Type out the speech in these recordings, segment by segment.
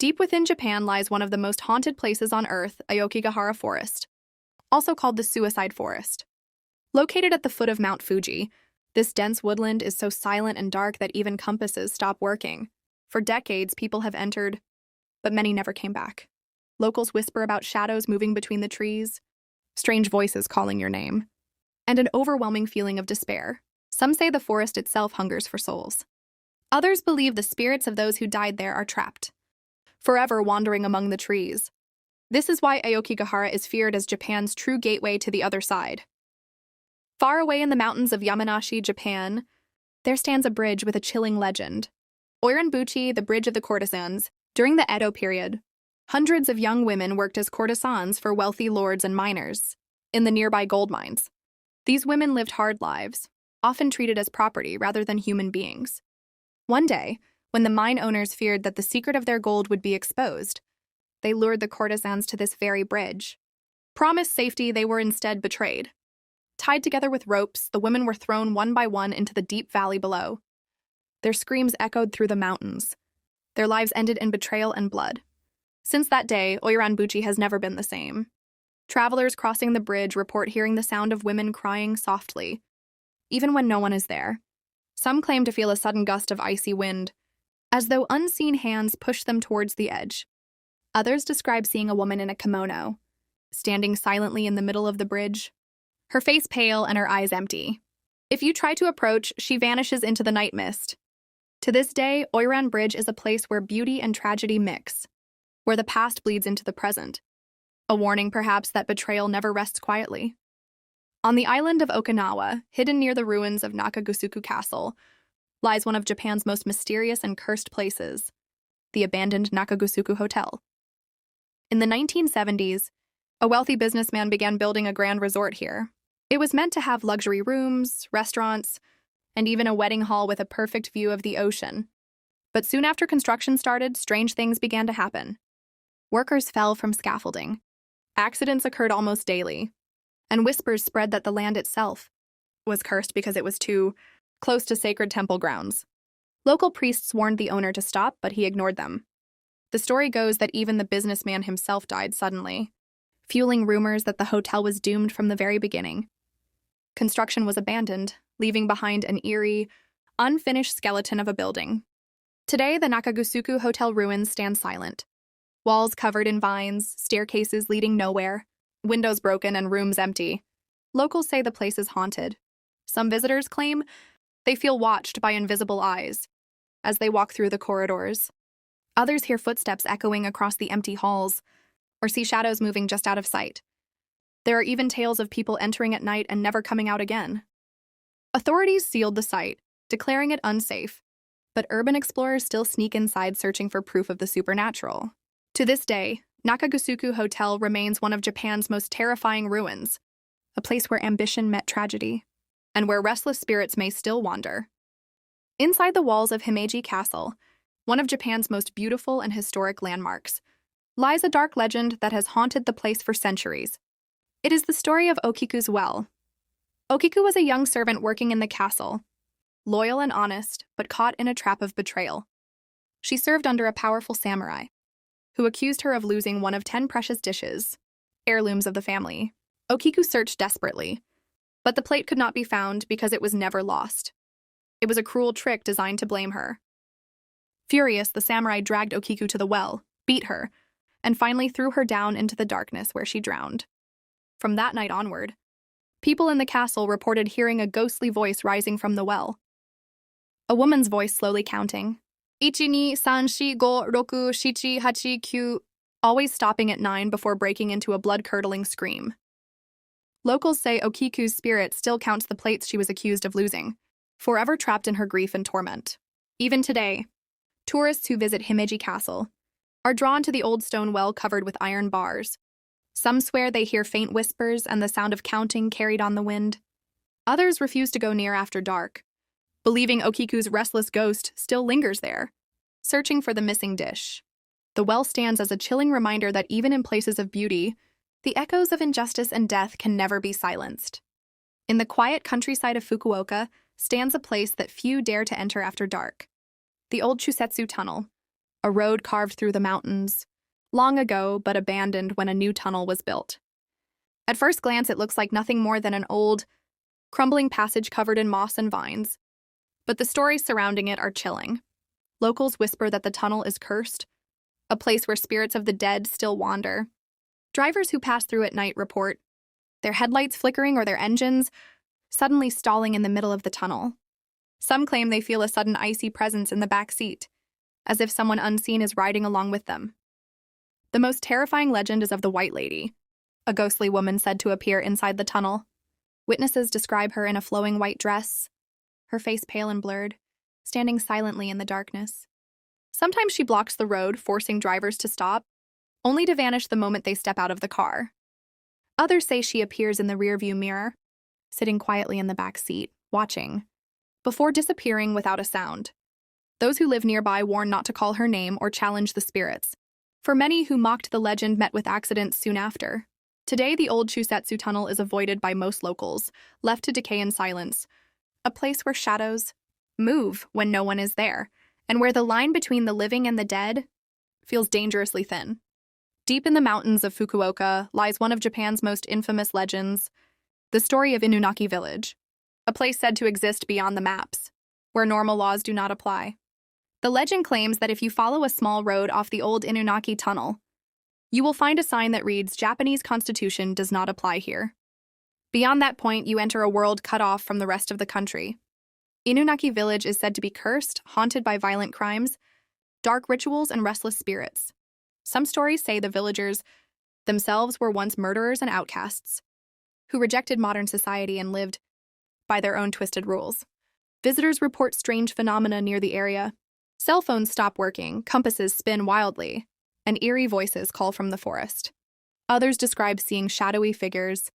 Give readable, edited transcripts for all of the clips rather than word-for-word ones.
Deep within Japan lies one of the most haunted places on Earth, Aokigahara Forest, also called the Suicide Forest. Located at the foot of Mount Fuji, this dense woodland is so silent and dark that even compasses stop working. For decades, people have entered, but many never came back. Locals whisper about shadows moving between the trees, strange voices calling your name, and an overwhelming feeling of despair. Some say the forest itself hungers for souls. Others believe the spirits of those who died there are trapped, forever wandering among the trees. This is why Aokigahara is feared as Japan's true gateway to the other side. Far away in the mountains of Yamanashi, Japan, there stands a bridge with a chilling legend. Oiranbuchi, the Bridge of the Courtesans. During the Edo period, hundreds of young women worked as courtesans for wealthy lords and miners in the nearby gold mines. These women lived hard lives, often treated as property rather than human beings. One day, when the mine owners feared that the secret of their gold would be exposed, they lured the courtesans to this very bridge. Promised safety, they were instead betrayed. Tied together with ropes, the women were thrown one by one into the deep valley below. Their screams echoed through the mountains. Their lives ended in betrayal and blood. Since that day, Oiranbuchi has never been the same. Travelers crossing the bridge report hearing the sound of women crying softly, even when no one is there. Some claim to feel a sudden gust of icy wind, as though unseen hands push them towards the edge. Others describe seeing a woman in a kimono, standing silently in the middle of the bridge, her face pale and her eyes empty. If you try to approach, she vanishes into the night mist. To this day, Oiran Bridge is a place where beauty and tragedy mix, where the past bleeds into the present. A warning, perhaps, that betrayal never rests quietly. On the island of Okinawa, hidden near the ruins of Nakagusuku Castle, lies one of Japan's most mysterious and cursed places, the abandoned Nakagusuku Hotel. In the 1970s, a wealthy businessman began building a grand resort here. It was meant to have luxury rooms, restaurants, and even a wedding hall with a perfect view of the ocean. But soon after construction started, strange things began to happen. Workers fell from scaffolding. Accidents occurred almost daily, and whispers spread that the land itself was cursed because it was too close to sacred temple grounds. Local priests warned the owner to stop, but he ignored them. The story goes that even the businessman himself died suddenly, fueling rumors that the hotel was doomed from the very beginning. Construction was abandoned, leaving behind an eerie, unfinished skeleton of a building. Today, the Nakagusuku Hotel ruins stand silent. Walls covered in vines, staircases leading nowhere, windows broken and rooms empty. Locals say the place is haunted. Some visitors claim they feel watched by invisible eyes as they walk through the corridors. Others hear footsteps echoing across the empty halls or see shadows moving just out of sight. There are even tales of people entering at night and never coming out again. Authorities sealed the site, declaring it unsafe, but urban explorers still sneak inside searching for proof of the supernatural. To this day, Nakagusuku Hotel remains one of Japan's most terrifying ruins, a place where ambition met tragedy, and where restless spirits may still wander. Inside the walls of Himeji Castle, one of Japan's most beautiful and historic landmarks, lies a dark legend that has haunted the place for centuries. It is the story of Okiku's well. Okiku was a young servant working in the castle, loyal and honest, but caught in a trap of betrayal. She served under a powerful samurai, who accused her of losing one of 10 precious dishes, heirlooms of the family. Okiku searched desperately, but the plate could not be found because it was never lost. It was a cruel trick designed to blame her. Furious, the samurai dragged Okiku to the well, beat her, and finally threw her down into the darkness where she drowned. From that night onward, people in the castle reported hearing a ghostly voice rising from the well. A woman's voice slowly counting, 1, 2, 3, 4, 5, 6, 7, 8, 9, always stopping at 9 before breaking into a blood-curdling scream. Locals say Okiku's spirit still counts the plates she was accused of losing, forever trapped in her grief and torment. Even today, tourists who visit Himeji Castle are drawn to the old stone well covered with iron bars. Some swear they hear faint whispers and the sound of counting carried on the wind. Others refuse to go near after dark, believing Okiku's restless ghost still lingers there, searching for the missing dish. The well stands as a chilling reminder that even in places of beauty, the echoes of injustice and death can never be silenced. In the quiet countryside of Fukuoka stands a place that few dare to enter after dark, the old Chusetsu Tunnel. a road carved through the mountains, long ago but abandoned when a new tunnel was built. At first glance, it looks like nothing more than an old, crumbling passage covered in moss and vines. But the stories surrounding it are chilling. Locals whisper that the tunnel is cursed, a place where spirits of the dead still wander. Drivers who pass through at night report their headlights flickering or their engines suddenly stalling in the middle of the tunnel. Some claim they feel a sudden icy presence in the back seat, as if someone unseen is riding along with them. The most terrifying legend is of the White Lady, a ghostly woman said to appear inside the tunnel. Witnesses describe her in a flowing white dress, her face pale and blurred, standing silently in the darkness. Sometimes she blocks the road, forcing drivers to stop, only to vanish the moment they step out of the car. Others say she appears in the rearview mirror, sitting quietly in the back seat, watching, before disappearing without a sound. Those who live nearby warn not to call her name or challenge the spirits, for many who mocked the legend met with accidents soon after. Today, the old Chusetsu tunnel is avoided by most locals, left to decay in silence, a place where shadows move when no one is there, and where the line between the living and the dead feels dangerously thin. Deep in the mountains of Fukuoka lies one of Japan's most infamous legends, the story of Inunaki Village, a place said to exist beyond the maps, where normal laws do not apply. The legend claims that if you follow a small road off the old Inunaki tunnel, you will find a sign that reads, "Japanese Constitution does not apply here." Beyond that point, you enter a world cut off from the rest of the country. Inunaki Village is said to be cursed, haunted by violent crimes, dark rituals, and restless spirits. Some stories say the villagers themselves were once murderers and outcasts, who rejected modern society and lived by their own twisted rules. Visitors report strange phenomena near the area. Cell phones stop working, compasses spin wildly, and eerie voices call from the forest. Others describe seeing shadowy figures,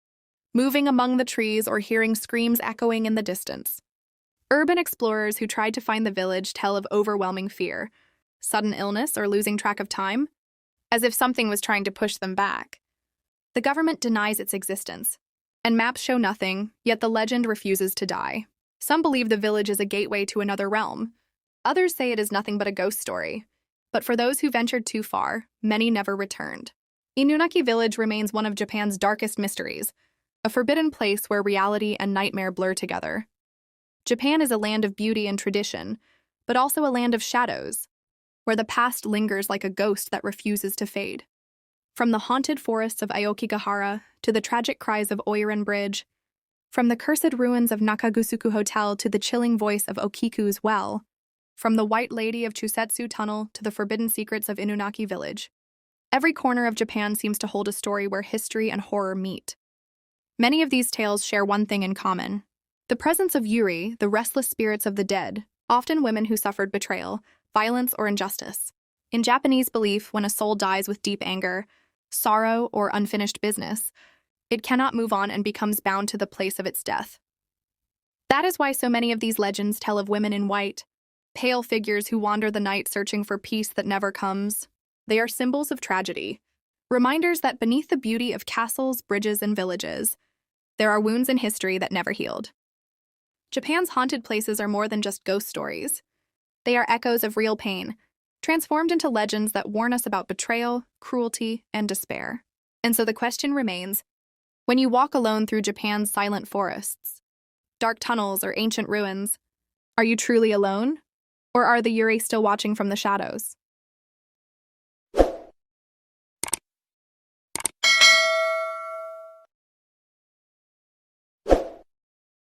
moving among the trees or hearing screams echoing in the distance. Urban explorers who tried to find the village tell of overwhelming fear, sudden illness, or losing track of time, as if something was trying to push them back. The government denies its existence, and maps show nothing, yet the legend refuses to die. Some believe the village is a gateway to another realm. Others say it is nothing but a ghost story. But for those who ventured too far, many never returned. Inunaki Village remains one of Japan's darkest mysteries, a forbidden place where reality and nightmare blur together. Japan is a land of beauty and tradition, but also a land of shadows, where the past lingers like a ghost that refuses to fade. From the haunted forests of Aokigahara to the tragic cries of Oiran Bridge, from the cursed ruins of Nakagusuku Hotel to the chilling voice of Okiku's well, from the White Lady of Chusetsu Tunnel to the forbidden secrets of Inunaki Village, every corner of Japan seems to hold a story where history and horror meet. Many of these tales share one thing in common: the presence of yūrei, the restless spirits of the dead, often women who suffered betrayal, violence, or injustice. In Japanese belief, when a soul dies with deep anger, sorrow, or unfinished business, it cannot move on and becomes bound to the place of its death. That is why so many of these legends tell of women in white, pale figures who wander the night searching for peace that never comes. They are symbols of tragedy, reminders that beneath the beauty of castles, bridges, and villages, there are wounds in history that never healed. Japan's haunted places are more than just ghost stories. They are echoes of real pain, transformed into legends that warn us about betrayal, cruelty, and despair. And so the question remains, when you walk alone through Japan's silent forests, dark tunnels, or ancient ruins, are you truly alone? Or are the yūrei still watching from the shadows?